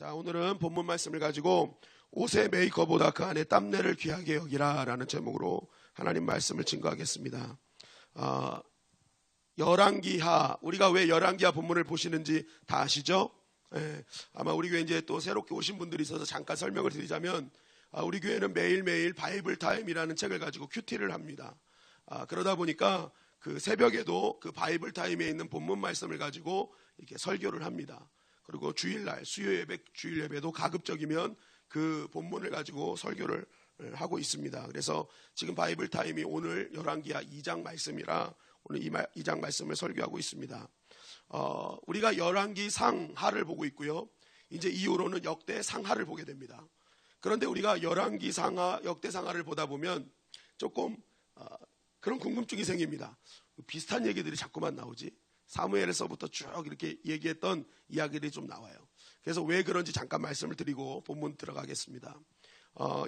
자, 오늘은 본문 말씀을 가지고 옷의 메이커보다 그 안에 땀내를 귀하게 여기라 라는 제목으로 하나님 말씀을 증거하겠습니다. 열왕기하, 우리가 왜 열왕기하 본문을 보시는지 다 아시죠? 아마 우리 교회 이제 또 새롭게 오신 분들이 있어서 잠깐 설명을 드리자면, 우리 교회는 매일매일 바이블 타임이라는 책을 가지고 큐티를 합니다. 그러다 보니까 그 새벽에도 그 바이블 타임에 있는 본문 말씀을 가지고 이렇게 설교를 합니다. 그리고 주일날 수요 예배, 주일 예배도 가급적이면 그 본문을 가지고 설교를 하고 있습니다. 그래서 지금 바이블 타임이 오늘 열왕기하 2장 말씀이라 오늘 2장 말씀을 설교하고 있습니다. 우리가 열왕기 상하를 보고 있고요. 이제 이후로는 역대 상하를 보게 됩니다. 그런데 우리가 열왕기 상하, 역대 상하를 보다 보면 조금 그런 궁금증이 생깁니다. 비슷한 얘기들이 자꾸만 나오지. 사무엘에서부터 쭉 이렇게 얘기했던 이야기들이 좀 나와요. 그래서 왜 그런지 잠깐 말씀을 드리고 본문 들어가겠습니다.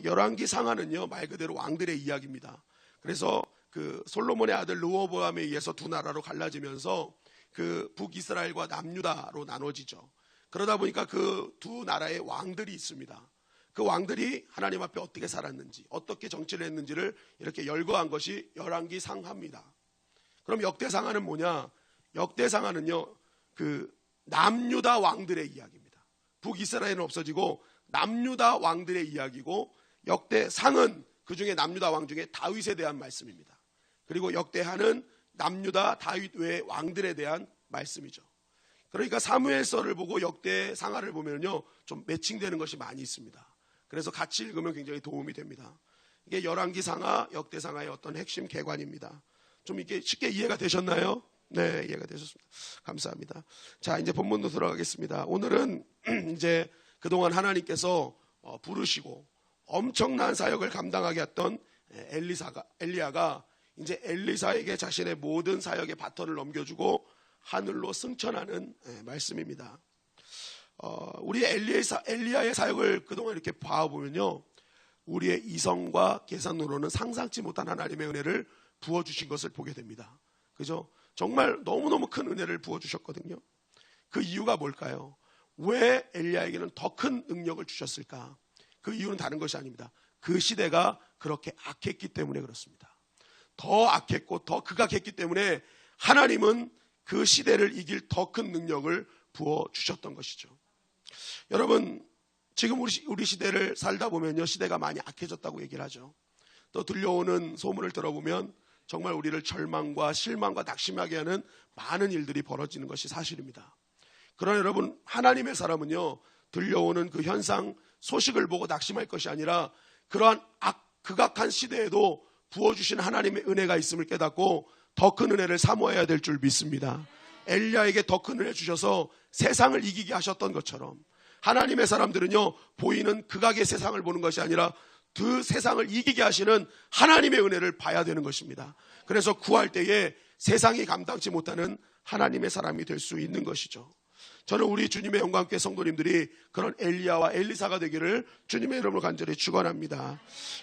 열왕기 상하는요, 말 그대로 왕들의 이야기입니다. 그래서 그 솔로몬의 아들 르호보암에 의해서 두 나라로 갈라지면서 그 북이스라엘과 남유다로 나눠지죠. 그러다 보니까 그 두 나라의 왕들이 있습니다. 그 왕들이 하나님 앞에 어떻게 살았는지, 어떻게 정치를 했는지를 이렇게 열거한 것이 열왕기 상하입니다. 그럼 역대 상하는 뭐냐? 역대 상하는요, 그 남유다 왕들의 이야기입니다. 북이스라엘은 없어지고 남유다 왕들의 이야기고, 역대 상은 그 중에 남유다 왕 중에 다윗에 대한 말씀입니다. 그리고 역대하는 남유다 다윗 외의 왕들에 대한 말씀이죠. 그러니까 사무엘서를 보고 역대 상하를 보면요, 좀 매칭되는 것이 많이 있습니다. 그래서 같이 읽으면 굉장히 도움이 됩니다. 이게 열왕기 상하, 역대 상하의 어떤 핵심 개관입니다. 좀 이렇게 쉽게 이해가 되셨나요? 네, 이해가 되셨습니다. 감사합니다. 자, 이제 본문으로 들어가겠습니다. 오늘은 이제 그동안 하나님께서 부르시고 엄청난 사역을 감당하게 했던 엘리야가 이제 엘리사에게 자신의 모든 사역의 바톤을 넘겨주고 하늘로 승천하는 말씀입니다. 우리 엘리야의 사역을 그동안 이렇게 봐보면요, 우리의 이성과 계산으로는 상상치 못한 하나님의 은혜를 부어주신 것을 보게 됩니다. 그죠? 정말 너무너무 큰 은혜를 부어주셨거든요. 그 이유가 뭘까요? 왜 엘리야에게는 더 큰 능력을 주셨을까? 그 이유는 다른 것이 아닙니다. 그 시대가 그렇게 악했기 때문에 그렇습니다. 더 악했고 더 극악했기 때문에 하나님은 그 시대를 이길 더 큰 능력을 부어주셨던 것이죠. 여러분, 지금 우리 시대를 살다 보면요, 시대가 많이 악해졌다고 얘기를 하죠. 또 들려오는 소문을 들어보면 정말 우리를 절망과 실망과 낙심하게 하는 많은 일들이 벌어지는 것이 사실입니다. 그러나 여러분, 하나님의 사람은요, 들려오는 그 현상, 소식을 보고 낙심할 것이 아니라 그러한 극악한 시대에도 부어주신 하나님의 은혜가 있음을 깨닫고 더 큰 은혜를 사모해야 될 줄 믿습니다. 엘리야에게 더 큰 은혜 주셔서 세상을 이기게 하셨던 것처럼 하나님의 사람들은요, 보이는 극악의 세상을 보는 것이 아니라 그 세상을 이기게 하시는 하나님의 은혜를 봐야 되는 것입니다. 그래서 구할 때에 세상이 감당치 못하는 하나님의 사람이 될 수 있는 것이죠. 저는 우리 주님의 영광교회 성도님들이 그런 엘리야와 엘리사가 되기를 주님의 이름으로 간절히 축원합니다.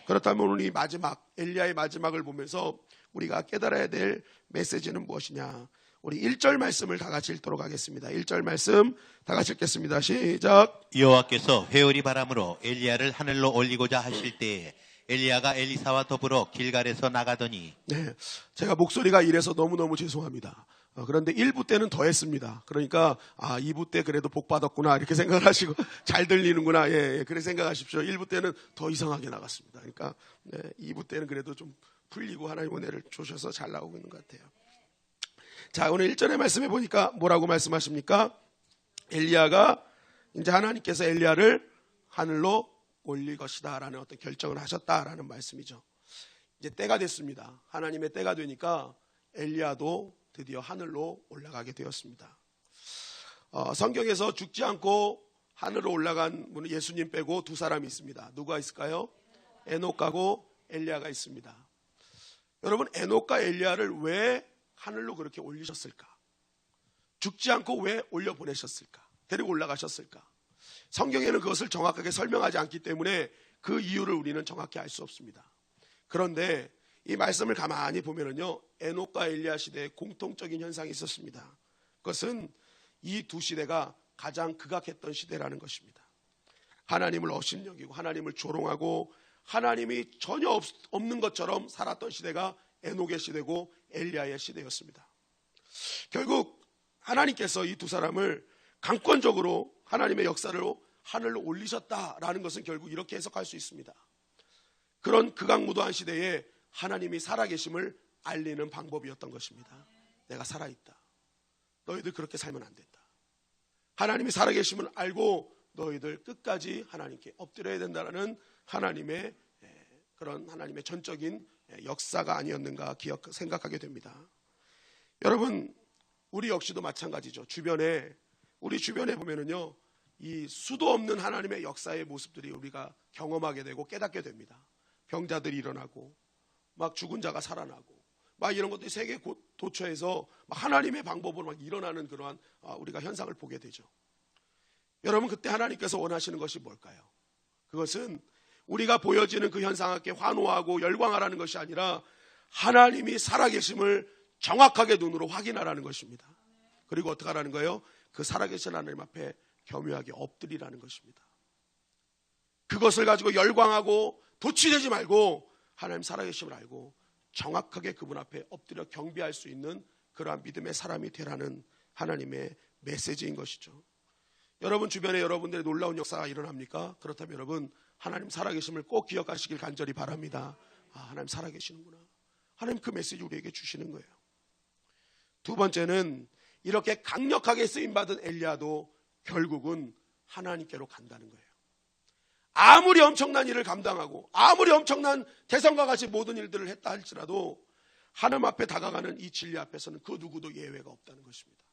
그렇다면 오늘 이 마지막, 엘리야의 마지막을 보면서 우리가 깨달아야 될 메시지는 무엇이냐? 우리 1절 말씀을 다 같이 읽도록 하겠습니다. 1절 말씀 다 같이 읽겠습니다. 시작. 여호와께서 회오리 바람으로 엘리야를 하늘로 올리고자 하실 때에 엘리야가 엘리사와 더불어 길갈에서 나가더니. 네, 제가 목소리가 이래서 너무너무 죄송합니다. 그런데 1부 때는 더 했습니다. 그러니까 2부 때 그래도 복 받았구나 이렇게 생각을 하시고 잘 들리는구나, 예, 그렇게 생각하십시오. 1부 때는 더 이상하게 나갔습니다. 그러니까 2부 때는 그래도 좀 풀리고 하나님 은혜를 주셔서 잘 나오고 있는 것 같아요. 자, 오늘 1절의 말씀해 보니까 뭐라고 말씀하십니까? 엘리야가 이제 하나님께서 엘리야를 하늘로 올릴 것이다 라는 어떤 결정을 하셨다라는 말씀이죠. 이제 때가 됐습니다. 하나님의 때가 되니까 엘리야도 드디어 하늘로 올라가게 되었습니다. 성경에서 죽지 않고 하늘로 올라간 분은 예수님 빼고 두 사람이 있습니다. 누가 있을까요? 에녹하고 엘리야가 있습니다. 여러분, 에녹과 엘리야를 왜 하늘로 그렇게 올리셨을까? 죽지 않고 왜 올려보내셨을까? 데리고 올라가셨을까? 성경에는 그것을 정확하게 설명하지 않기 때문에 그 이유를 우리는 정확히 알 수 없습니다. 그런데 이 말씀을 가만히 보면은요, 에녹과 엘리야 시대에 공통적인 현상이 있었습니다. 그것은 이 두 시대가 가장 극악했던 시대라는 것입니다. 하나님을 업신여기고 하나님을 조롱하고 하나님이 전혀 없는 것처럼 살았던 시대가 에녹의 시대고 엘리야의 시대였습니다. 결국 하나님께서 이 두 사람을 강권적으로 하나님의 역사로 하늘로 올리셨다라는 것은 결국 이렇게 해석할 수 있습니다. 그런 극악무도한 시대에 하나님이 살아계심을 알리는 방법이었던 것입니다. 내가 살아있다. 너희들 그렇게 살면 안 된다. 하나님이 살아계심을 알고 너희들 끝까지 하나님께 엎드려야 된다는 하나님의 그런 하나님의 전적인 역사가 아니었는가 생각하게 됩니다. 여러분, 우리 역시도 마찬가지죠. 우리 주변에 보면은요, 이 수도 없는 하나님의 역사의 모습들이 우리가 경험하게 되고 깨닫게 됩니다. 병자들이 일어나고 막 죽은 자가 살아나고 막 이런 것들이 세계 도처에서 막 하나님의 방법으로 막 일어나는 그러한 우리가 현상을 보게 되죠. 여러분, 그때 하나님께서 원하시는 것이 뭘까요? 그것은 우리가 보여지는 그 현상에 환호하고 열광하라는 것이 아니라 하나님이 살아계심을 정확하게 눈으로 확인하라는 것입니다. 그리고 어떻게 하라는 거예요? 그 살아계신 하나님 앞에 겸허하게 엎드리라는 것입니다. 그것을 가지고 열광하고 도취되지 말고 하나님 살아계심을 알고 정확하게 그분 앞에 엎드려 경배할 수 있는 그러한 믿음의 사람이 되라는 하나님의 메시지인 것이죠. 여러분 주변에 여러분들의 놀라운 역사가 일어납니까? 그렇다면 여러분 하나님 살아계심을 꼭 기억하시길 간절히 바랍니다. 하나님 살아계시는구나. 하나님 그 메시지 우리에게 주시는 거예요. 두 번째는 이렇게 강력하게 쓰임받은 엘리야도 결국은 하나님께로 간다는 거예요. 아무리 엄청난 일을 감당하고 아무리 엄청난 대성과 같이 모든 일들을 했다 할지라도 하나님 앞에 다가가는 이 진리 앞에서는 그 누구도 예외가 없다는 것입니다.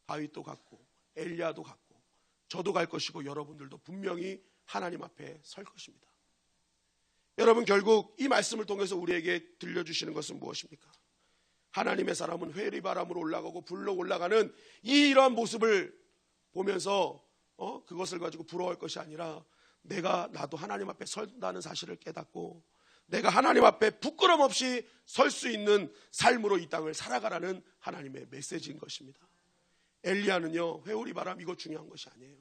다윗도 갔고 엘리야도 갔고 저도 갈 것이고 여러분들도 분명히 하나님 앞에 설 것입니다. 여러분, 결국 이 말씀을 통해서 우리에게 들려주시는 것은 무엇입니까? 하나님의 사람은 회리바람으로 올라가고 불로 올라가는 이러한 모습을 보면서 그것을 가지고 부러워할 것이 아니라 나도 하나님 앞에 선다는 사실을 깨닫고 내가 하나님 앞에 부끄럼 없이 설 수 있는 삶으로 이 땅을 살아가라는 하나님의 메시지인 것입니다. 엘리야는요, 회오리 바람 이거 중요한 것이 아니에요.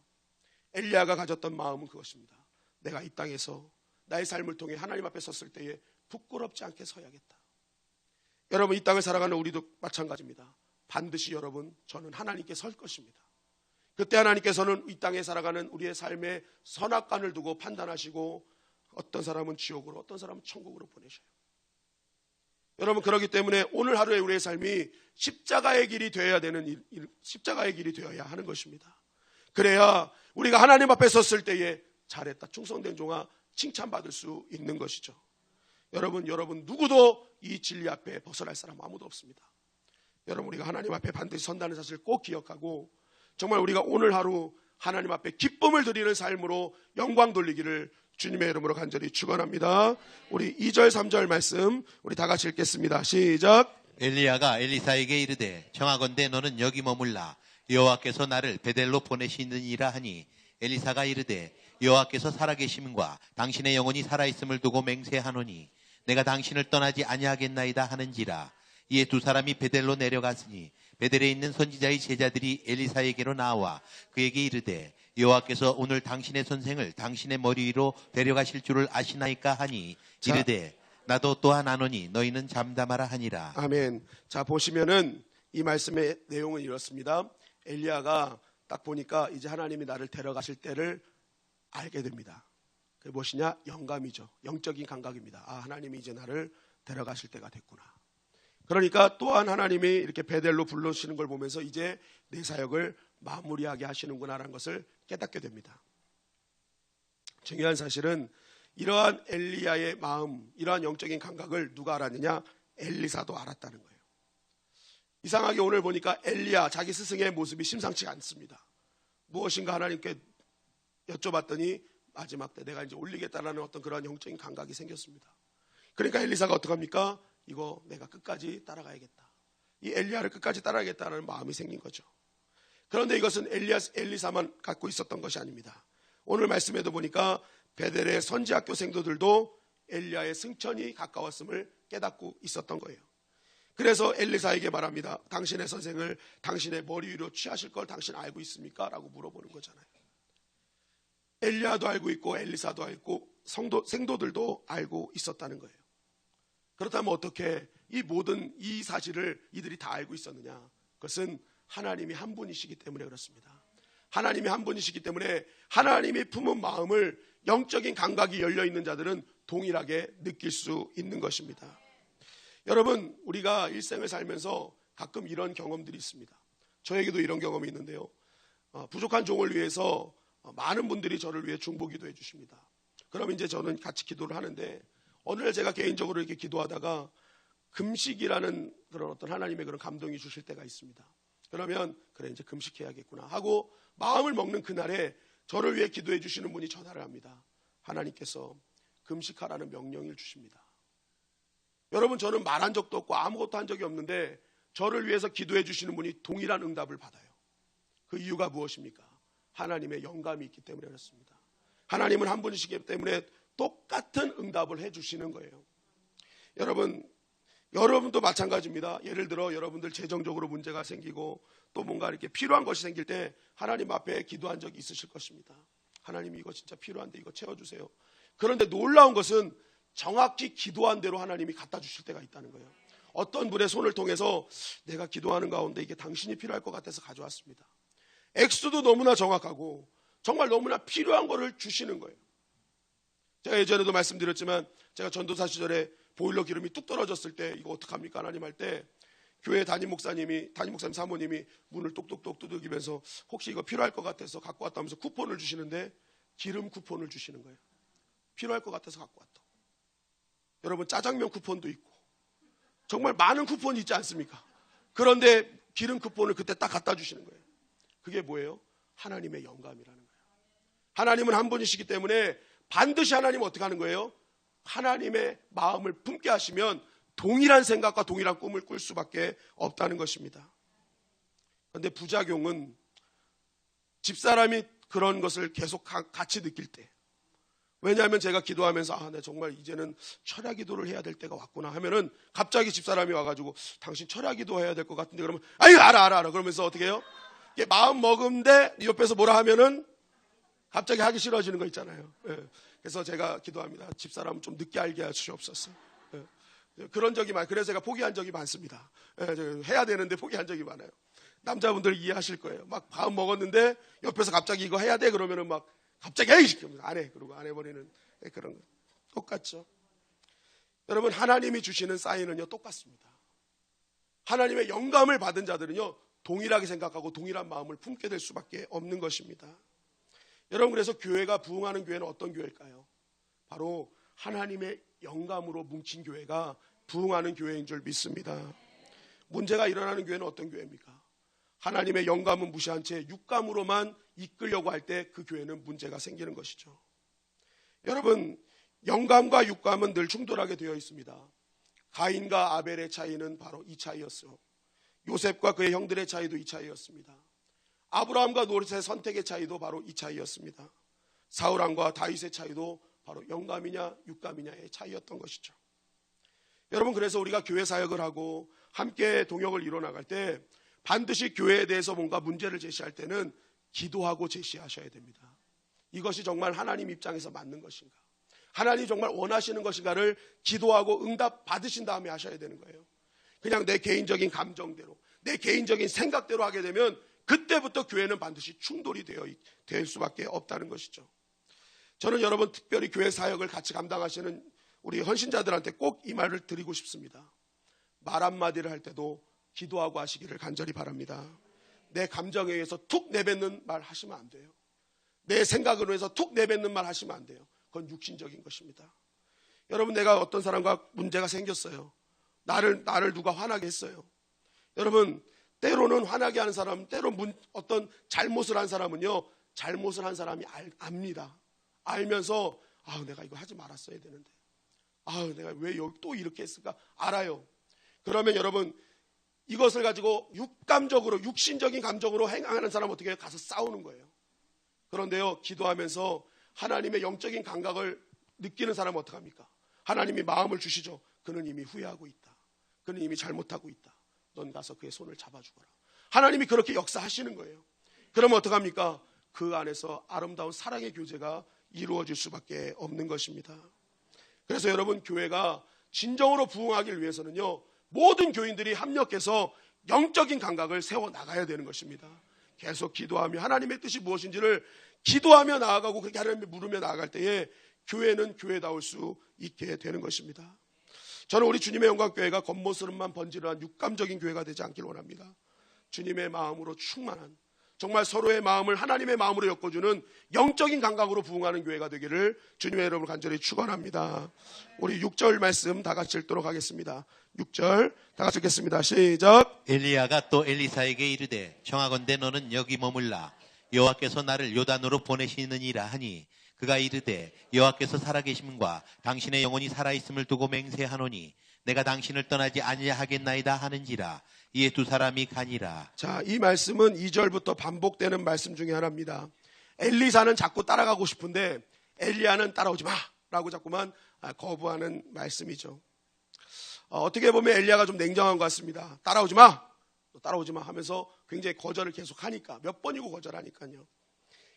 엘리야가 가졌던 마음은 그것입니다. 내가 이 땅에서 나의 삶을 통해 하나님 앞에 섰을 때에 부끄럽지 않게 서야겠다. 여러분, 이 땅을 살아가는 우리도 마찬가지입니다. 반드시 여러분, 저는 하나님께 설 것입니다. 그때 하나님께서는 이 땅에 살아가는 우리의 삶에 선악간을 두고 판단하시고 어떤 사람은 지옥으로 어떤 사람은 천국으로 보내셔요. 여러분, 그렇기 때문에 오늘 하루의 우리의 삶이 십자가의 길이 되어야 십자가의 길이 되어야 하는 것입니다. 그래야 우리가 하나님 앞에 섰을 때에 잘했다, 충성된 종아 칭찬받을 수 있는 것이죠. 여러분 누구도 이 진리 앞에 벗어날 사람 아무도 없습니다. 여러분, 우리가 하나님 앞에 반드시 선다는 사실을 꼭 기억하고 정말 우리가 오늘 하루 하나님 앞에 기쁨을 드리는 삶으로 영광 돌리기를 주님의 이름으로 간절히 축원합니다. 우리 2절 3절 말씀 우리 다 같이 읽겠습니다. 시작. 엘리야가 엘리사에게 이르되 청하건대 너는 여기 머물라. 여호와께서 나를 베델로 보내시느니라 하니 엘리사가 이르되 여호와께서 살아계심과 당신의 영혼이 살아있음을 두고 맹세하노니 내가 당신을 떠나지 아니하겠나이다 하는지라. 이에 두 사람이 베델로 내려갔으니 베델에 있는 선지자의 제자들이 엘리사에게로 나와 그에게 이르되 여호와께서 오늘 당신의 선생을 당신의 머리 위로 데려가실 줄을 아시나이까 하니 이르되 나도 또한 아노니 너희는 잠잠하라 하니라. 아멘. 자, 보시면은 이 말씀의 내용은 이렇습니다. 엘리야가 딱 보니까 이제 하나님이 나를 데려가실 때를 알게 됩니다. 그게 무엇이냐? 영감이죠. 영적인 감각입니다. 하나님이 이제 나를 데려가실 때가 됐구나. 그러니까 또한 하나님이 이렇게 베델로 불러주시는 걸 보면서 이제 내 사역을 마무리하게 하시는구나라는 것을 깨닫게 됩니다. 중요한 사실은 이러한 엘리야의 마음, 이러한 영적인 감각을 누가 알았느냐? 엘리사도 알았다는 거예요. 이상하게 오늘 보니까 엘리야 자기 스승의 모습이 심상치가 않습니다. 무엇인가 하나님께 여쭤봤더니 마지막 때 내가 이제 올리겠다라는 어떤 그런 영적인 감각이 생겼습니다. 그러니까 엘리사가 어떡합니까? 이거 내가 끝까지 따라가야겠다. 이 엘리야를 끝까지 따라가겠다는 마음이 생긴 거죠. 그런데 이것은 엘리사만 갖고 있었던 것이 아닙니다. 오늘 말씀에도 보니까 베델의 선지학교 생도들도 엘리야의 승천이 가까웠음을 깨닫고 있었던 거예요. 그래서 엘리사에게 말합니다. 당신의 선생을 당신의 머리 위로 취하실 걸 당신 알고 있습니까? 라고 물어보는 거잖아요. 엘리야도 알고 있고 엘리사도 알고 생도들도 알고 있었다는 거예요. 그렇다면 어떻게 이 모든 이 사실을 이들이 다 알고 있었느냐? 그것은 하나님이 한 분이시기 때문에 그렇습니다. 하나님이 한 분이시기 때문에 하나님이 품은 마음을 영적인 감각이 열려있는 자들은 동일하게 느낄 수 있는 것입니다. 여러분, 우리가 일생을 살면서 가끔 이런 경험들이 있습니다. 저에게도 이런 경험이 있는데요. 부족한 종을 위해서 많은 분들이 저를 위해 중보기도해 주십니다. 그럼 이제 저는 같이 기도를 하는데 어느 날 제가 개인적으로 이렇게 기도하다가 금식이라는 그런 어떤 하나님의 그런 감동이 주실 때가 있습니다. 그러면 그래 이제 금식해야겠구나 하고 마음을 먹는 그날에 저를 위해 기도해 주시는 분이 전화를 합니다. 하나님께서 금식하라는 명령을 주십니다. 여러분, 저는 말한 적도 없고 아무것도 한 적이 없는데 저를 위해서 기도해 주시는 분이 동일한 응답을 받아요. 그 이유가 무엇입니까? 하나님의 영감이 있기 때문에 그렇습니다. 하나님은 한 분이시기 때문에 똑같은 응답을 해 주시는 거예요. 여러분도 마찬가지입니다. 예를 들어 여러분들 재정적으로 문제가 생기고 또 뭔가 이렇게 필요한 것이 생길 때 하나님 앞에 기도한 적이 있으실 것입니다. 하나님, 이거 진짜 필요한데 이거 채워주세요. 그런데 놀라운 것은 정확히 기도한 대로 하나님이 갖다 주실 때가 있다는 거예요. 어떤 분의 손을 통해서 내가 기도하는 가운데 이게 당신이 필요할 것 같아서 가져왔습니다. 액수도 너무나 정확하고 정말 너무나 필요한 거를 주시는 거예요. 제가 예전에도 말씀드렸지만 제가 전도사 시절에 보일러 기름이 뚝 떨어졌을 때 이거 어떡합니까 하나님 할 때 교회 담임 목사님 사모님이 문을 똑똑똑 두들기면서 혹시 이거 필요할 것 같아서 갖고 왔다면서 쿠폰을 주시는데 기름 쿠폰을 주시는 거예요. 필요할 것 같아서 갖고 왔다. 여러분, 짜장면 쿠폰도 있고 정말 많은 쿠폰이 있지 않습니까? 그런데 기름 쿠폰을 그때 딱 갖다 주시는 거예요. 그게 뭐예요? 하나님의 영감이라는 거예요. 하나님은 한 분이시기 때문에 반드시 하나님은 어떻게 하는 거예요? 하나님의 마음을 품게 하시면 동일한 생각과 동일한 꿈을 꿀 수밖에 없다는 것입니다. 그런데 부작용은 집사람이 그런 것을 계속 같이 느낄 때, 왜냐하면 제가 기도하면서 내 정말 이제는 철야 기도를 해야 될 때가 왔구나 하면은 갑자기 집사람이 와가지고 당신 철야 기도 해야 될 것 같은데 그러면 아유 알아 그러면서 어떻게 해요? 마음 먹은데 옆에서 뭐라 하면은 갑자기 하기 싫어지는 거 있잖아요. 그래서 제가 기도합니다. 집사람 좀 늦게 알게 하시옵소서. 그런 적이 많아요. 그래서 제가 포기한 적이 많습니다. 해야 되는데 포기한 적이 많아요. 남자분들 이해하실 거예요. 막 밥 먹었는데 옆에서 갑자기 이거 해야 돼 그러면은 막 갑자기 에이 시키면서 안 해. 그러고 안 해버리는 그런 거 똑같죠. 여러분, 하나님이 주시는 사인은요 똑같습니다. 하나님의 영감을 받은 자들은요 동일하게 생각하고 동일한 마음을 품게 될 수밖에 없는 것입니다. 여러분, 그래서 교회가 부흥하는 교회는 어떤 교회일까요? 바로 하나님의 영감으로 뭉친 교회가 부흥하는 교회인 줄 믿습니다. 문제가 일어나는 교회는 어떤 교회입니까? 하나님의 영감은 무시한 채 육감으로만 이끌려고 할 때 그 교회는 문제가 생기는 것이죠. 여러분, 영감과 육감은 늘 충돌하게 되어 있습니다. 가인과 아벨의 차이는 바로 이 차이였어요. 요셉과 그의 형들의 차이도 이 차이였습니다. 아브라함과 롯의 선택의 차이도 바로 이 차이였습니다. 사울왕과 다윗의 차이도 바로 영감이냐 육감이냐의 차이였던 것이죠. 여러분, 그래서 우리가 교회 사역을 하고 함께 동역을 이뤄나갈 때 반드시 교회에 대해서 뭔가 문제를 제시할 때는 기도하고 제시하셔야 됩니다. 이것이 정말 하나님 입장에서 맞는 것인가, 하나님이 정말 원하시는 것인가를 기도하고 응답 받으신 다음에 하셔야 되는 거예요. 그냥 내 개인적인 감정대로 내 개인적인 생각대로 하게 되면 그때부터 교회는 반드시 충돌이 될 수밖에 없다는 것이죠. 저는 여러분, 특별히 교회 사역을 같이 감당하시는 우리 헌신자들한테 꼭 이 말을 드리고 싶습니다. 말 한마디를 할 때도 기도하고 하시기를 간절히 바랍니다. 내 감정에 의해서 툭 내뱉는 말 하시면 안 돼요. 내 생각으로 해서 툭 내뱉는 말 하시면 안 돼요. 그건 육신적인 것입니다. 여러분, 내가 어떤 사람과 문제가 생겼어요. 나를 누가 화나게 했어요. 여러분, 때로는 화나게 하는 사람, 때로 어떤 잘못을 한 사람은요, 잘못을 한 사람이 압니다. 알면서 내가 이거 하지 말았어야 되는데, 내가 왜 여기 또 이렇게 했을까 알아요. 그러면 여러분, 이것을 가지고 육감적으로 육신적인 감정으로 행하는 사람은 어떻게 해요? 가서 싸우는 거예요. 그런데요, 기도하면서 하나님의 영적인 감각을 느끼는 사람은 어떻게 합니까? 하나님이 마음을 주시죠. 그는 이미 후회하고 있다. 그는 이미 잘못하고 있다. 넌 가서 그의 손을 잡아주거라. 하나님이 그렇게 역사하시는 거예요. 그러면 어떡합니까? 그 안에서 아름다운 사랑의 교제가 이루어질 수밖에 없는 것입니다. 그래서 여러분, 교회가 진정으로 부흥하기 위해서는요, 모든 교인들이 합력해서 영적인 감각을 세워나가야 되는 것입니다. 계속 기도하며 하나님의 뜻이 무엇인지를 기도하며 나아가고 그렇게 하나님께 물으며 나아갈 때에 교회는 교회다울 수 있게 되는 것입니다. 저는 우리 주님의 영광교회가 겉모습만 번지르한 육감적인 교회가 되지 않길 원합니다. 주님의 마음으로 충만한, 정말 서로의 마음을 하나님의 마음으로 엮어주는 영적인 감각으로 부흥하는 교회가 되기를 주님의 여러분을 간절히 축원합니다. 우리 6절 말씀 다 같이 읽도록 하겠습니다. 6절 다 같이 읽겠습니다. 시작. 엘리야가 또 엘리사에게 이르되 청하건대 너는 여기 머물라 여호와께서 나를 요단으로 보내시느니라 하니 그가 이르되 여호와께서 살아계심과 당신의 영혼이 살아있음을 두고 맹세하노니 내가 당신을 떠나지 아니하겠나이다 하는지라. 이에 두 사람이 가니라. 자, 이 말씀은 2절부터 반복되는 말씀 중에 하나입니다. 엘리사는 자꾸 따라가고 싶은데 엘리야는 따라오지 마 라고 자꾸만 거부하는 말씀이죠. 어떻게 보면 엘리야가 좀 냉정한 것 같습니다. 따라오지 마 하면서 굉장히 거절을 계속 하니까, 몇 번이고 거절하니까요.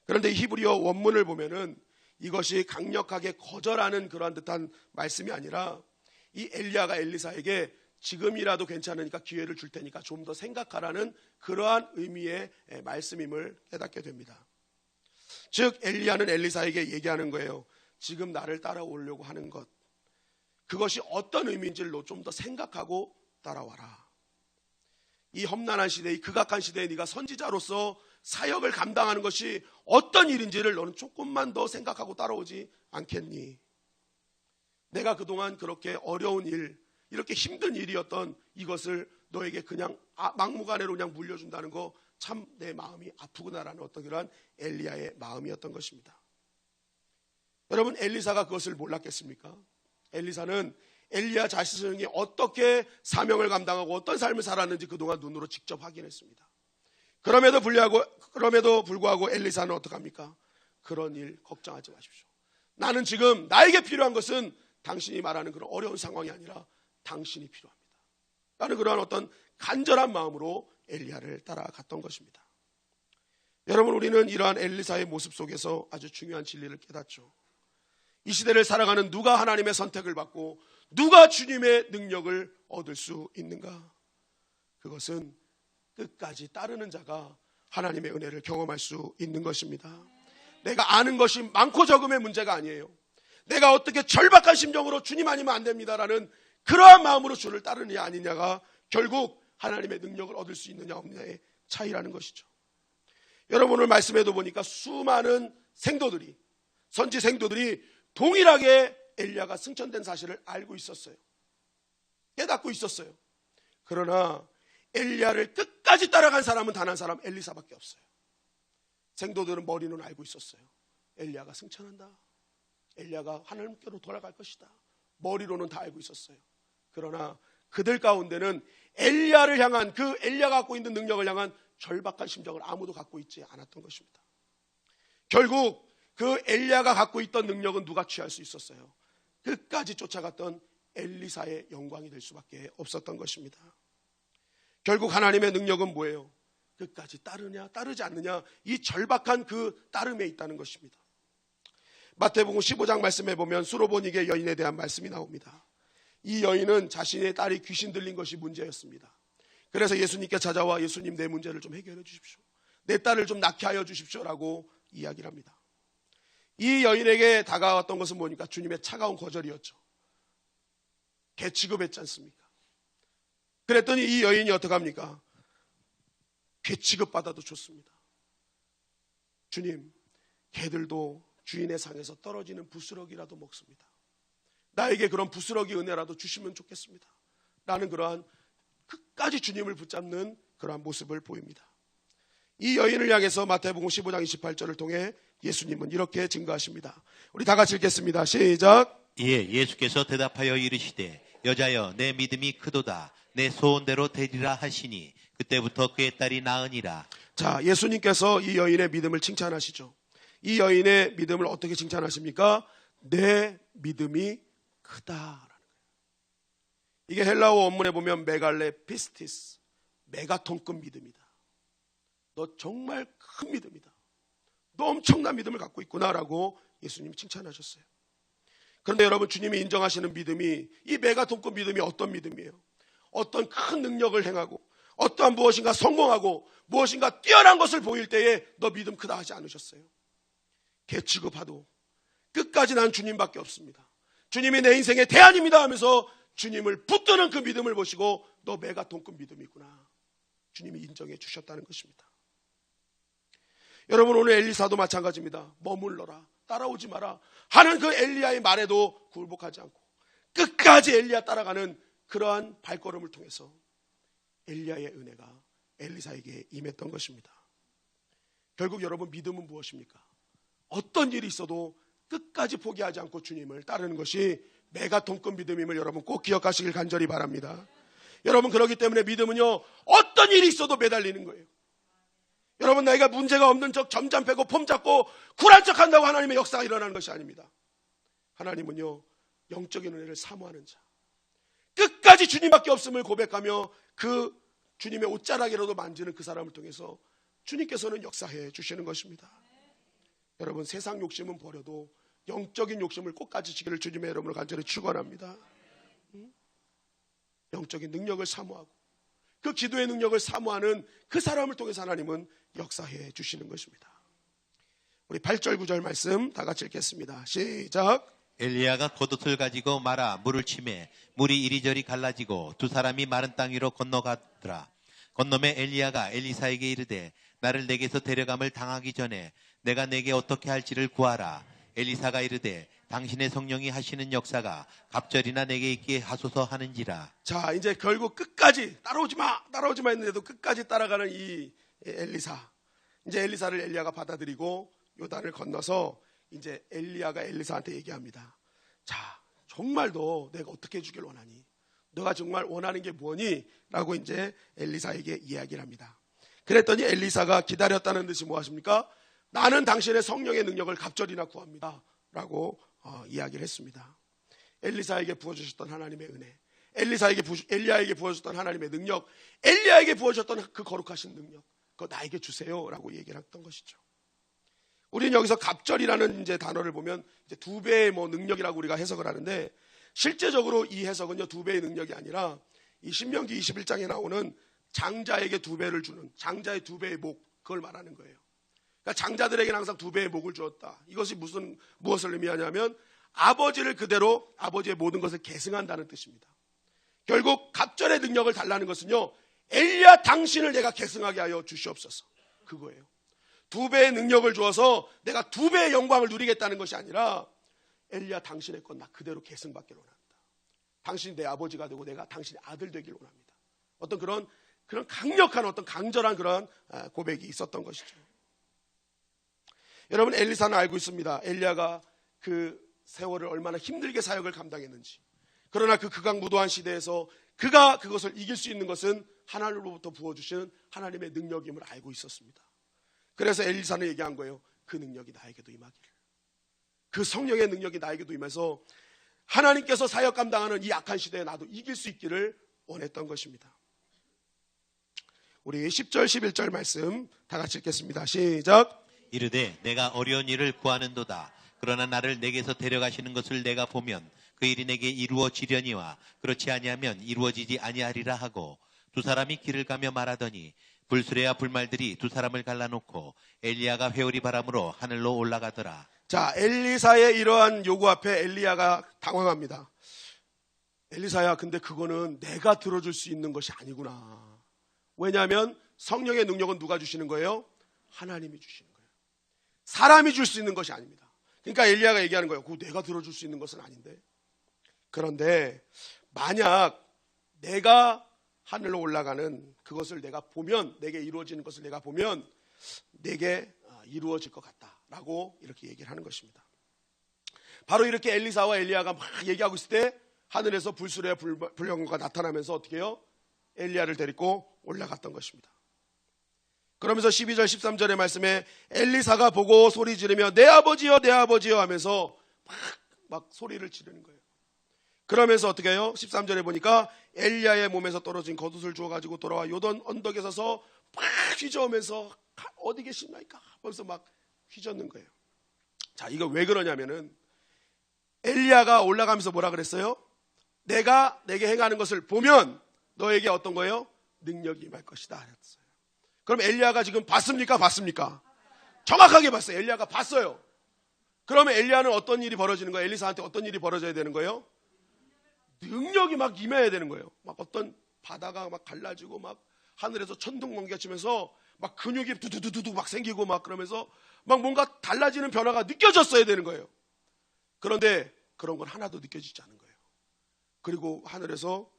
그런데 히브리어 원문을 보면은 이것이 강력하게 거절하는 그러한 듯한 말씀이 아니라 이 엘리야가 엘리사에게 지금이라도 괜찮으니까 기회를 줄 테니까 좀 더 생각하라는 그러한 의미의 말씀임을 깨닫게 됩니다. 즉 엘리야는 엘리사에게 얘기하는 거예요. 지금 나를 따라오려고 하는 것, 그것이 어떤 의미인지를 좀 더 생각하고 따라와라. 이 험난한 시대, 이 극악한 시대에 네가 선지자로서 사역을 감당하는 것이 어떤 일인지를 너는 조금만 더 생각하고 따라오지 않겠니? 내가 그동안 그렇게 어려운 일, 이렇게 힘든 일이었던 이것을 너에게 그냥 막무가내로 그냥 물려준다는 거 참 내 마음이 아프구나라는 어떤 그런 엘리야의 마음이었던 것입니다. 여러분, 엘리사가 그것을 몰랐겠습니까? 엘리사는 엘리야 자신이 어떻게 사명을 감당하고 어떤 삶을 살았는지 그동안 눈으로 직접 확인했습니다. 그럼에도 불구하고 엘리사는 어떡합니까? 그런 일 걱정하지 마십시오. 나는 지금 나에게 필요한 것은 당신이 말하는 그런 어려운 상황이 아니라 당신이 필요합니다. 라는 그러한 어떤 간절한 마음으로 엘리야를 따라갔던 것입니다. 여러분, 우리는 이러한 엘리사의 모습 속에서 아주 중요한 진리를 깨닫죠. 이 시대를 살아가는 누가 하나님의 선택을 받고 누가 주님의 능력을 얻을 수 있는가? 그것은 끝까지 따르는 자가 하나님의 은혜를 경험할 수 있는 것입니다. 내가 아는 것이 많고 적음의 문제가 아니에요. 내가 어떻게 절박한 심정으로 주님 아니면 안 됩니다라는 그러한 마음으로 주를 따르느냐 아니냐가 결국 하나님의 능력을 얻을 수 있느냐 없느냐의 차이라는 것이죠. 여러분, 오늘 말씀에도 보니까 수많은 생도들이, 선지 생도들이 동일하게 엘리야가 승천된 사실을 알고 있었어요. 깨닫고 있었어요. 그러나 엘리야를 끝까지 따라간 사람은 단 한 사람, 엘리사밖에 없어요. 생도들은 머리는 알고 있었어요. 엘리야가 승천한다. 엘리야가 하나님께로 돌아갈 것이다. 머리로는 다 알고 있었어요. 그러나 그들 가운데는 엘리야를 향한, 그 엘리야가 갖고 있는 능력을 향한 절박한 심정을 아무도 갖고 있지 않았던 것입니다. 결국 그 엘리야가 갖고 있던 능력은 누가 취할 수 있었어요? 끝까지 쫓아갔던 엘리사의 영광이 될 수밖에 없었던 것입니다. 결국 하나님의 능력은 뭐예요? 끝까지 따르냐 따르지 않느냐, 이 절박한 그 따름에 있다는 것입니다. 마태복음 15장 말씀에 보면 수로보니게 여인에 대한 말씀이 나옵니다. 이 여인은 자신의 딸이 귀신 들린 것이 문제였습니다. 그래서 예수님께 찾아와 예수님, 내 문제를 좀 해결해 주십시오. 내 딸을 좀 낳게 하여 주십시오라고 이야기를 합니다. 이 여인에게 다가왔던 것은 뭐니까? 주님의 차가운 거절이었죠. 개 취급했지 않습니까? 그랬더니 이 여인이 어떡합니까? 개 취급받아도 좋습니다. 주님, 개들도 주인의 상에서 떨어지는 부스러기라도 먹습니다. 나에게 그런 부스러기 은혜라도 주시면 좋겠습니다. 라는 그러한 끝까지 주님을 붙잡는 그러한 모습을 보입니다. 이 여인을 향해서 마태복음 15장 28절을 통해 예수님은 이렇게 증거하십니다. 우리 다 같이 읽겠습니다. 시작. 이에 예수께서 대답하여 이르시되 여자여, 내 믿음이 크도다. 내 소원대로 되리라 하시니 그때부터 그의 딸이 나으니라. 자, 예수님께서 이 여인의 믿음을 칭찬하시죠. 이 여인의 믿음을 어떻게 칭찬하십니까? 내 믿음이 크다라는 거예요. 이게 헬라어 원문에 보면 메갈레 피스티스, 메가톤급 믿음이다. 너 정말 큰 믿음이다. 너 엄청난 믿음을 갖고 있구나라고 예수님이 칭찬하셨어요. 그런데 여러분, 주님이 인정하시는 믿음이, 이 메가톤급 믿음이 어떤 믿음이에요? 어떤 큰 능력을 행하고 어떠한 무엇인가 성공하고 무엇인가 뛰어난 것을 보일 때에 너 믿음 크다 하지 않으셨어요. 개 취급하도 끝까지 난 주님밖에 없습니다, 주님이 내 인생의 대안입니다 하면서 주님을 붙드는 그 믿음을 보시고 너 메가톤급 믿음이구나, 주님이 인정해 주셨다는 것입니다. 여러분, 오늘 엘리사도 마찬가지입니다. 머물러라, 따라오지 마라 하는 그 엘리야의 말에도 굴복하지 않고 끝까지 엘리야 따라가는 그러한 발걸음을 통해서 엘리야의 은혜가 엘리사에게 임했던 것입니다. 결국 여러분, 믿음은 무엇입니까? 어떤 일이 있어도 끝까지 포기하지 않고 주님을 따르는 것이 메가톤급 믿음임을 여러분 꼭 기억하시길 간절히 바랍니다. 여러분, 그렇기 때문에 믿음은요, 어떤 일이 있어도 매달리는 거예요. 여러분, 나이가 문제가 없는 척 점잖 빼고 폼 잡고 쿨한 척 한다고 하나님의 역사가 일어나는 것이 아닙니다. 하나님은요, 영적인 은혜를 사모하는 자, 끝까지 주님밖에 없음을 고백하며 그 주님의 옷자락이라도 만지는 그 사람을 통해서 주님께서는 역사해 주시는 것입니다. 여러분, 세상 욕심은 버려도 영적인 욕심을 꼭 가지시기를 주님의 여러분을 간절히 축원합니다. 영적인 능력을 사모하고 그 기도의 능력을 사모하는 그 사람을 통해서 하나님은 역사해 주시는 것입니다. 우리 8절 9절 말씀 다 같이 읽겠습니다. 시작. 엘리야가 겉옷을 가지고 말아 물을 치매 물이 이리저리 갈라지고 두 사람이 마른 땅 위로 건너가더라. 건너매 엘리야가 엘리사에게 이르되 나를 내게서 데려감을 당하기 전에 내가 내게 어떻게 할지를 구하라. 엘리사가 이르되 당신의 성령이 하시는 역사가 갑절이나 내게 있게 하소서 하는지라. 자, 이제 결국 끝까지 따라오지 마 했는데도 끝까지 따라가는 이 엘리사. 이제 엘리사를 엘리야가 받아들이고 요단을 건너서 이제 엘리야가 엘리사한테 얘기합니다. 자, 정말 너 내가 어떻게 해주길 원하니? 너가 정말 원하는 게 뭐니? 라고 이제 엘리사에게 이야기를 합니다. 그랬더니 엘리사가 기다렸다는 듯이 뭐 하십니까? 나는 당신의 성령의 능력을 갑절이나 구합니다 라고 이야기를 했습니다. 엘리사에게 부어주셨던 하나님의 은혜, 엘리야에게 부어주셨던 하나님의 능력, 엘리야에게 부어주셨던 그 거룩하신 능력, 그거 나에게 주세요 라고 얘기를 했던 것이죠. 우리는 여기서 갑절이라는 이제 단어를 보면 이제 두 배의 능력이라고 우리가 해석을 하는데, 실제적으로 이 해석은요, 두 배의 능력이 아니라 이 신명기 21장에 나오는 장자에게 두 배를 주는, 장자의 두 배의 목, 그걸 말하는 거예요. 그러니까 장자들에게는 항상 두 배의 목을 주었다. 이것이 무엇을 의미하냐면 아버지를 그대로, 아버지의 모든 것을 계승한다는 뜻입니다. 결국 갑절의 능력을 달라는 것은요, 엘리야 당신을 내가 계승하게 하여 주시옵소서, 그거예요. 두 배의 능력을 주어서 내가 두 배의 영광을 누리겠다는 것이 아니라 엘리야 당신의 것 나 그대로 계승받기를 원합니다. 당신이 내 아버지가 되고 내가 당신의 아들 되기를 원합니다. 어떤 그런 강력한, 어떤 강절한 그런 고백이 있었던 것이죠. 여러분, 엘리사는 알고 있습니다. 엘리야가 그 세월을 얼마나 힘들게 사역을 감당했는지. 그러나 그 극악무도한 시대에서 그가 그것을 이길 수 있는 것은 하나님으로부터 부어주시는 하나님의 능력임을 알고 있었습니다. 그래서 엘리사는 얘기한 거예요. 그 능력이 나에게도 임하기를. 그 성령의 능력이 나에게도 임해서 하나님께서 사역 감당하는 이 악한 시대에 나도 이길 수 있기를 원했던 것입니다. 우리 10절 11절 말씀 다 같이 읽겠습니다. 시작. 이르되 내가 어려운 일을 구하는도다. 그러나 나를 내게서 데려가시는 것을 내가 보면 그 일이 내게 이루어지려니와 그렇지 아니하면 이루어지지 아니하리라 하고, 두 사람이 길을 가며 말하더니 불수레와 불말들이 두 사람을 갈라놓고 엘리야가 회오리 바람으로 하늘로 올라가더라. 자, 엘리사의 이러한 요구 앞에 엘리야가 당황합니다. 엘리사야, 근데 그거는 내가 들어줄 수 있는 것이 아니구나. 왜냐하면 성령의 능력은 누가 주시는 거예요? 하나님이 주시는 거예요. 사람이 줄 수 있는 것이 아닙니다. 그러니까 엘리야가 얘기하는 거예요. 그거 내가 들어줄 수 있는 것은 아닌데. 그런데 만약 내가 하늘로 올라가는 그것을 내가 보면, 내게 이루어지는 것을 내가 보면 내게 이루어질 것 같다라고 이렇게 얘기를 하는 것입니다. 바로 이렇게 엘리사와 엘리야가 막 얘기하고 있을 때 하늘에서 불수레와 불령과 나타나면서 어떻게 해요? 엘리야를 데리고 올라갔던 것입니다. 그러면서 12절 13절의 말씀에 엘리사가 보고 소리 지르며 내 아버지여 내 아버지여 하면서 막 소리를 지르는 거예요. 그러면서 어떻게 해요? 13절에 보니까 엘리야의 몸에서 떨어진 겉옷을 주워가지고 돌아와 요단 언덕에 서서 막 휘저으면서 어디 계십니까? 벌써 막 휘젓는 거예요. 자, 이거 왜 그러냐면은 엘리야가 올라가면서 뭐라 그랬어요? 내가 내게 행하는 것을 보면 너에게 어떤 거예요? 능력이 임할 것이다 그랬어요. 그럼 엘리야가 지금 봤습니까? 봤습니까? 정확하게 봤어요. 엘리야가 봤어요. 그러면 엘리야는 어떤 일이 벌어지는 거예요? 엘리사한테 어떤 일이 벌어져야 되는 거예요? 능력이 막 임해야 되는 거예요. 막 어떤 바다가 막 갈라지고 막 하늘에서 천둥 번개가 치면서 막 근육이 두두두두 막 생기고 막 그러면서 막 뭔가 달라지는 변화가 느껴졌어야 되는 거예요. 그런데 그런 건 하나도 느껴지지 않은 거예요. 그리고 하늘에서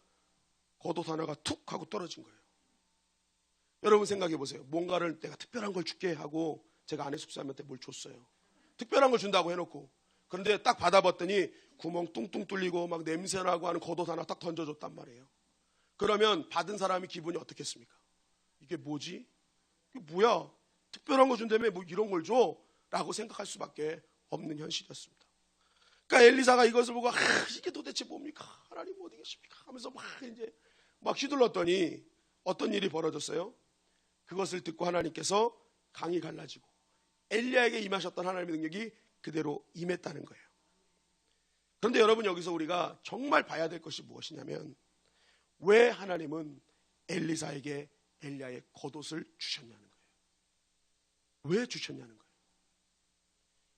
겉옷 하나가 툭 하고 떨어진 거예요. 여러분 생각해 보세요. 뭔가를 내가 특별한 걸 줄게 하고 제가 아내 숙사님한테 뭘 줬어요. 특별한 걸 준다고 해놓고 그런데 딱 받아봤더니 구멍 뚱뚱 뚫리고 막 냄새나고 하는 겉옷 하나 딱 던져줬단 말이에요. 그러면 받은 사람이 기분이 어떻겠습니까? 이게 뭐지? 이게 뭐야? 특별한 거 준다며 뭐 이런 걸 줘? 라고 생각할 수밖에 없는 현실이었습니다. 그러니까 엘리사가 이것을 보고 이게 도대체 뭡니까? 하나님 어디 계십니까? 하면서 막 휘둘렀더니 어떤 일이 벌어졌어요? 그것을 듣고 하나님께서 강이 갈라지고 엘리야에게 임하셨던 하나님의 능력이 그대로 임했다는 거예요. 그런데 여러분 여기서 우리가 정말 봐야 될 것이 무엇이냐면 왜 하나님은 엘리사에게 엘리야의 겉옷을 주셨냐는 거예요. 왜 주셨냐는 거예요.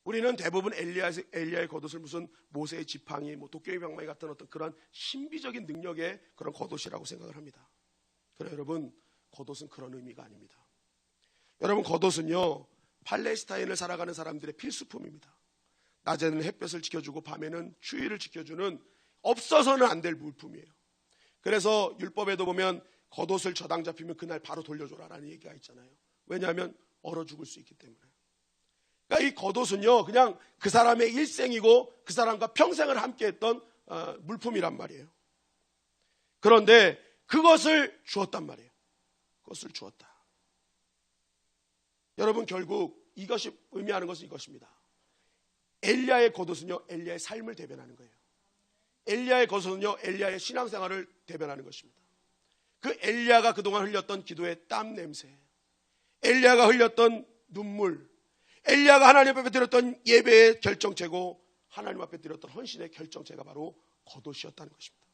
우리는 대부분 엘리야의 겉옷을 무슨 모세의 지팡이, 도깨비 방망이 같은 어떤 그런 신비적인 능력의 그런 겉옷이라고 생각을 합니다. 그러나 여러분 겉옷은 그런 의미가 아닙니다. 여러분 겉옷은요 팔레스타인을 살아가는 사람들의 필수품입니다. 낮에는 햇볕을 지켜주고 밤에는 추위를 지켜주는 없어서는 안 될 물품이에요. 그래서 율법에도 보면 겉옷을 저당 잡히면 그날 바로 돌려줘라라는 얘기가 있잖아요. 왜냐하면 얼어 죽을 수 있기 때문에. 그러니까 이 겉옷은요 그냥 그 사람의 일생이고 그 사람과 평생을 함께했던 물품이란 말이에요. 그런데 그것을 주었단 말이에요. 그것을 주었다. 여러분 결국 이것이 의미하는 것은 이것입니다. 엘리야의 겉옷은요 엘리야의 삶을 대변하는 거예요. 엘리야의 겉옷은요 엘리야의 신앙생활을 대변하는 것입니다. 그 엘리야가 그동안 흘렸던 기도의 땀 냄새, 엘리야가 흘렸던 눈물, 엘리야가 하나님 앞에 드렸던 예배의 결정체고 하나님 앞에 드렸던 헌신의 결정체가 바로 겉옷이었다는 것입니다.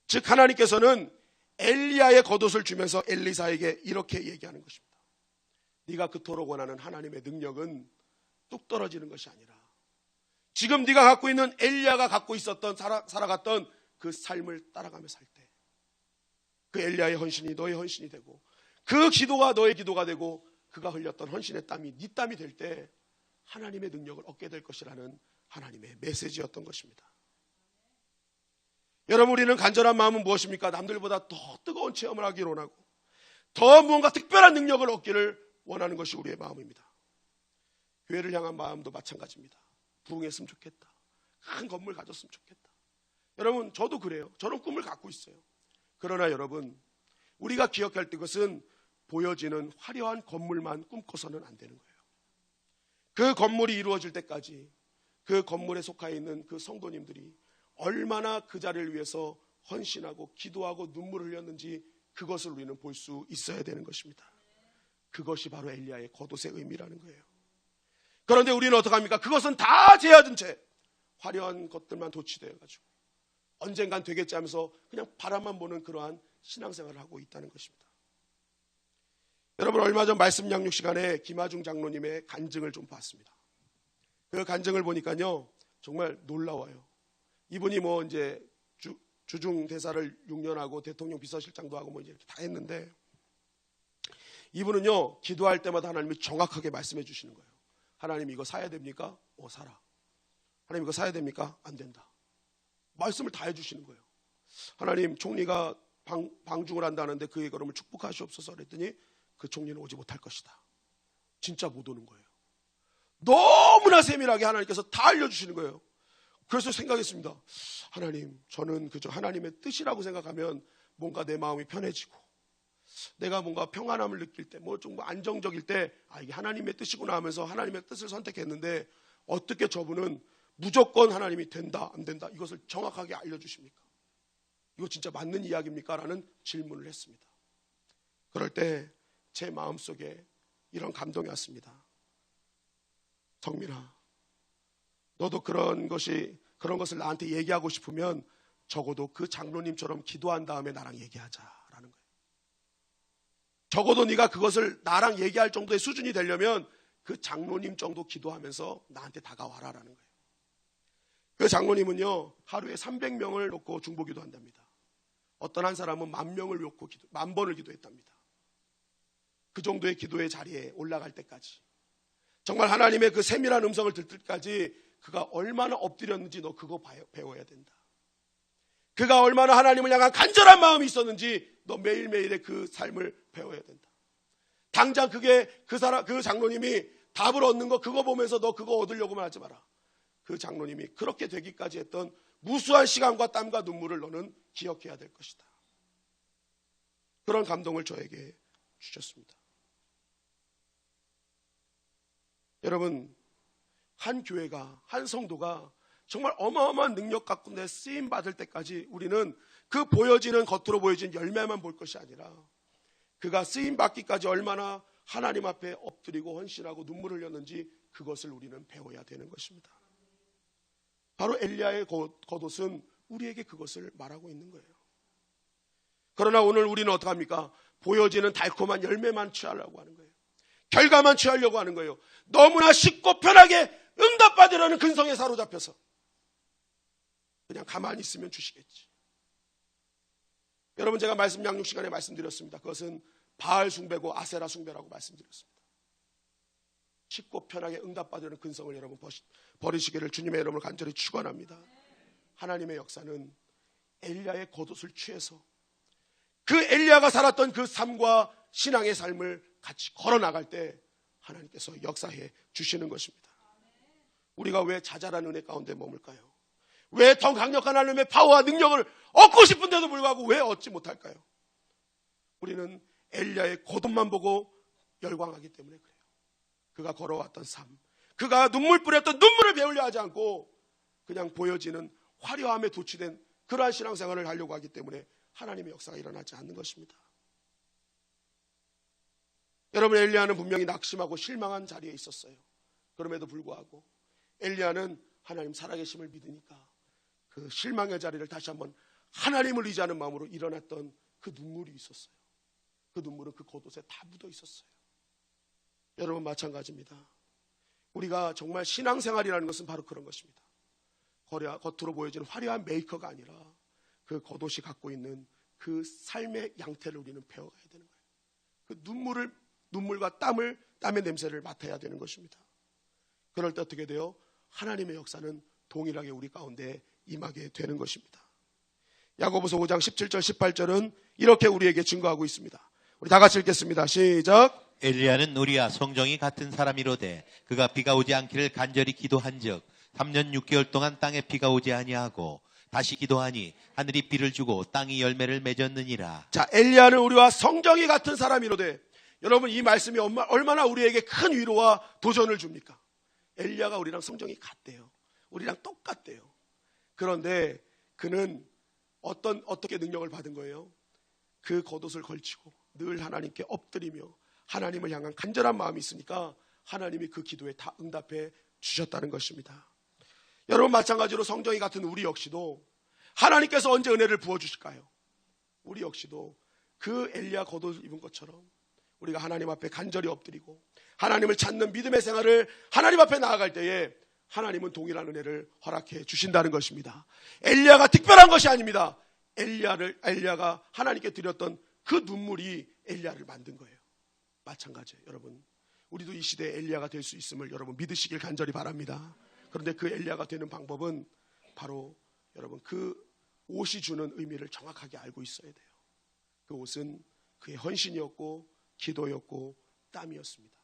즉 하나님께서는 엘리야의 겉옷을 주면서 엘리사에게 이렇게 얘기하는 것입니다. 네가 그토록 원하는 하나님의 능력은 뚝 떨어지는 것이 아니라 지금 네가 갖고 있는 엘리야가 갖고 있었던 살아갔던 그 삶을 따라가며 살 때 그 엘리야의 헌신이 너의 헌신이 되고 그 기도가 너의 기도가 되고 그가 흘렸던 헌신의 땀이 네 땀이 될 때 하나님의 능력을 얻게 될 것이라는 하나님의 메시지였던 것입니다. 여러분 우리는 간절한 마음은 무엇입니까? 남들보다 더 뜨거운 체험을 하기를 원하고 더 무언가 특별한 능력을 얻기를 원하는 것이 우리의 마음입니다. 교회를 향한 마음도 마찬가지입니다. 부흥했으면 좋겠다. 큰 건물 가졌으면 좋겠다. 여러분 저도 그래요. 저는 꿈을 갖고 있어요. 그러나 여러분 우리가 기억할 때 그것은 보여지는 화려한 건물만 꿈꿔서는 안 되는 거예요. 그 건물이 이루어질 때까지 그 건물에 속해 있는 그 성도님들이 얼마나 그 자리를 위해서 헌신하고 기도하고 눈물을 흘렸는지 그것을 우리는 볼 수 있어야 되는 것입니다. 그것이 바로 엘리야의 겉옷의 의미라는 거예요. 그런데 우리는 어떡합니까? 그것은 다 제어든 채 화려한 것들만 도취되어가지고 언젠간 되겠지 하면서 그냥 바람만 보는 그러한 신앙생활을 하고 있다는 것입니다. 여러분 얼마 전 말씀 양육 시간에 김하중 장로님의 간증을 좀 봤습니다. 그 간증을 보니까요 정말 놀라워요. 이분이 이제 주중 대사를 6년 하고 대통령 비서실장도 하고 이렇게 다 했는데 이분은요 기도할 때마다 하나님이 정확하게 말씀해 주시는 거예요. 하나님 이거 사야 됩니까? 사라. 하나님 이거 사야 됩니까? 안 된다. 말씀을 다 해주시는 거예요. 하나님 총리가 방중을 한다는데 그의 걸음을 축복하시옵소서 그랬더니 그 총리는 오지 못할 것이다. 진짜 못 오는 거예요. 너무나 세밀하게 하나님께서 다 알려주시는 거예요. 그래서 생각했습니다. 하나님 저는 그저 하나님의 뜻이라고 생각하면 뭔가 내 마음이 편해지고 내가 뭔가 평안함을 느낄 때 좀 안정적일 때 이게 하나님의 뜻이구나 하면서 하나님의 뜻을 선택했는데 어떻게 저분은 무조건 하나님이 된다 안 된다 이것을 정확하게 알려주십니까? 이거 진짜 맞는 이야기입니까? 라는 질문을 했습니다. 그럴 때 제 마음속에 이런 감동이 왔습니다. 성민아, 너도 그런 것을 나한테 얘기하고 싶으면 적어도 그 장로님처럼 기도한 다음에 나랑 얘기하자라는 거예요. 적어도 네가 그것을 나랑 얘기할 정도의 수준이 되려면 그 장로님 정도 기도하면서 나한테 다가와라라는 거예요. 그 장로님은요, 하루에 300명을 놓고 중보기도 한답니다. 어떤 한 사람은 10,000명을 놓고 10,000번을 기도했답니다. 그 정도의 기도의 자리에 올라갈 때까지, 정말 하나님의 그 세밀한 음성을 들을 때까지 그가 얼마나 엎드렸는지 너 그거 배워야 된다. 그가 얼마나 하나님을 향한 간절한 마음이 있었는지 너 매일매일의 그 삶을 배워야 된다. 당장 그게 그 장로님이 답을 얻는 거 그거 보면서 너 그거 얻으려고만 하지 마라. 그 장로님이 그렇게 되기까지 했던 무수한 시간과 땀과 눈물을 너는 기억해야 될 것이다. 그런 감동을 저에게 주셨습니다. 여러분, 한 교회가, 한 성도가 정말 어마어마한 능력 가운데 쓰임 받을 때까지 우리는 그 겉으로 보여진 열매만 볼 것이 아니라 그가 쓰임 받기까지 얼마나 하나님 앞에 엎드리고 헌신하고 눈물을 흘렸는지 그것을 우리는 배워야 되는 것입니다. 바로 엘리야의 겉옷은 우리에게 그것을 말하고 있는 거예요. 그러나 오늘 우리는 어떡합니까? 보여지는 달콤한 열매만 취하려고 하는 거예요. 결과만 취하려고 하는 거예요. 너무나 쉽고 편하게 응답받으려는 근성에 사로잡혀서 그냥 가만히 있으면 주시겠지. 여러분, 제가 말씀 양육 시간에 말씀드렸습니다. 그것은 바알 숭배고 아세라 숭배라고 말씀드렸습니다. 쉽고 편하게 응답받으려는 근성을 여러분 버리시기를 주님의 이름으로 간절히 축원합니다. 하나님의 역사는 엘리야의 겉옷을 취해서 그 엘리야가 살았던 그 삶과 신앙의 삶을 같이 걸어나갈 때 하나님께서 역사해 주시는 것입니다. 우리가 왜 자잘한 은혜 가운데 머물까요? 왜 더 강력한 하나님의 파워와 능력을 얻고 싶은데도 불구하고 왜 얻지 못할까요? 우리는 엘리야의 겉옷만 보고 열광하기 때문에 그래요. 그가 걸어왔던 삶, 그가 눈물 뿌렸던 눈물을 배우려 하지 않고 그냥 보여지는 화려함에 도취된 그러한 신앙생활을 하려고 하기 때문에 하나님의 역사가 일어나지 않는 것입니다. 여러분, 엘리야는 분명히 낙심하고 실망한 자리에 있었어요. 그럼에도 불구하고 엘리야는 하나님 살아계심을 믿으니까 그 실망의 자리를 다시 한번 하나님을 의지하는 마음으로 일어났던 그 눈물이 있었어요. 그 눈물은 그 겉옷에 다 묻어 있었어요. 여러분, 마찬가지입니다. 우리가 정말 신앙생활이라는 것은 바로 그런 것입니다. 겉으로 보여지는 화려한 메이커가 아니라 그 겉옷이 갖고 있는 그 삶의 양태를 우리는 배워가야 되는 거예요. 그 눈물과 땀의 냄새를 맡아야 되는 것입니다. 그럴 때 어떻게 돼요? 하나님의 역사는 동일하게 우리 가운데 임하게 되는 것입니다. 야고보서 5장 17절 18절은 이렇게 우리에게 증거하고 있습니다. 우리 다 같이 읽겠습니다. 시작. 엘리야는 우리와 성정이 같은 사람이로되 그가 비가 오지 않기를 간절히 기도한즉 3년 6개월 동안 땅에 비가 오지 아니하고 다시 기도하니 하늘이 비를 주고 땅이 열매를 맺었느니라. 자, 엘리야는 우리와 성정이 같은 사람이로되, 여러분, 이 말씀이 얼마나 우리에게 큰 위로와 도전을 줍니까? 엘리야가 우리랑 성정이 같대요. 우리랑 똑같대요. 그런데 그는 어떻게 능력을 받은 거예요? 그 겉옷을 걸치고 늘 하나님께 엎드리며 하나님을 향한 간절한 마음이 있으니까 하나님이 그 기도에 다 응답해 주셨다는 것입니다. 여러분, 마찬가지로 성정이 같은 우리 역시도 하나님께서 언제 은혜를 부어주실까요? 우리 역시도 그 엘리야 겉옷을 입은 것처럼 우리가 하나님 앞에 간절히 엎드리고 하나님을 찾는 믿음의 생활을 하나님 앞에 나아갈 때에 하나님은 동일한 은혜를 허락해 주신다는 것입니다. 엘리야가 특별한 것이 아닙니다. 엘리야가 하나님께 드렸던 그 눈물이 엘리야를 만든 거예요. 마찬가지예요. 여러분, 우리도 이 시대에 엘리야가 될 수 있음을 여러분 믿으시길 간절히 바랍니다. 그런데 그 엘리야가 되는 방법은 바로 여러분 그 옷이 주는 의미를 정확하게 알고 있어야 돼요. 그 옷은 그의 헌신이었고 기도였고 땀이었습니다.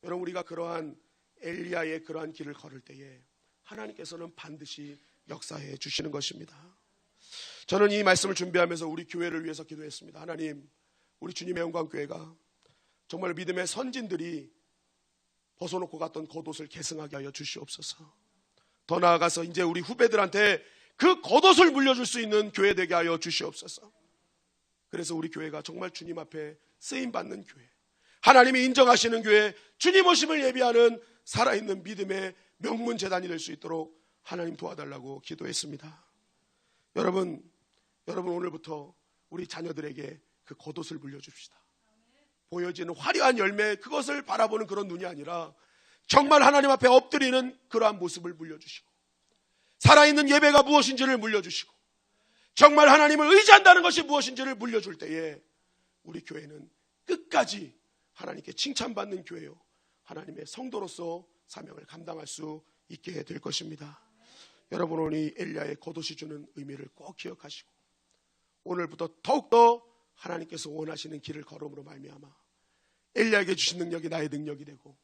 여러분, 우리가 그러한 엘리야의 그러한 길을 걸을 때에 하나님께서는 반드시 역사해 주시는 것입니다. 저는 이 말씀을 준비하면서 우리 교회를 위해서 기도했습니다. 하나님, 우리 주님의 영광교회가 정말 믿음의 선진들이 벗어놓고 갔던 겉옷을 계승하게 하여 주시옵소서. 더 나아가서 이제 우리 후배들한테 그 겉옷을 물려줄 수 있는 교회 되게 하여 주시옵소서. 그래서 우리 교회가 정말 주님 앞에 쓰임받는 교회, 하나님이 인정하시는 교회, 주님 오심을 예비하는 살아있는 믿음의 명문 재단이 될 수 있도록 하나님 도와달라고 기도했습니다. 여러분 오늘부터 우리 자녀들에게 그 겉옷을 물려줍시다. 보여지는 화려한 열매, 그것을 바라보는 그런 눈이 아니라 정말 하나님 앞에 엎드리는 그러한 모습을 물려주시고, 살아있는 예배가 무엇인지를 물려주시고, 정말 하나님을 의지한다는 것이 무엇인지를 물려줄 때에 우리 교회는 끝까지 하나님께 칭찬받는 교회요, 하나님의 성도로서 사명을 감당할 수 있게 될 것입니다. 여러분, 오늘 엘리야의 겉옷이 주는 의미를 꼭 기억하시고 오늘부터 더욱더 하나님께서 원하시는 길을 걸음으로 말미암아 엘리야에게 주신 능력이 나의 능력이 되고,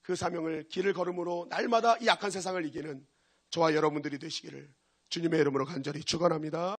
그 사명을 길을 걸음으로 날마다 이 악한 세상을 이기는 저와 여러분들이 되시기를 주님의 이름으로 간절히 축원합니다.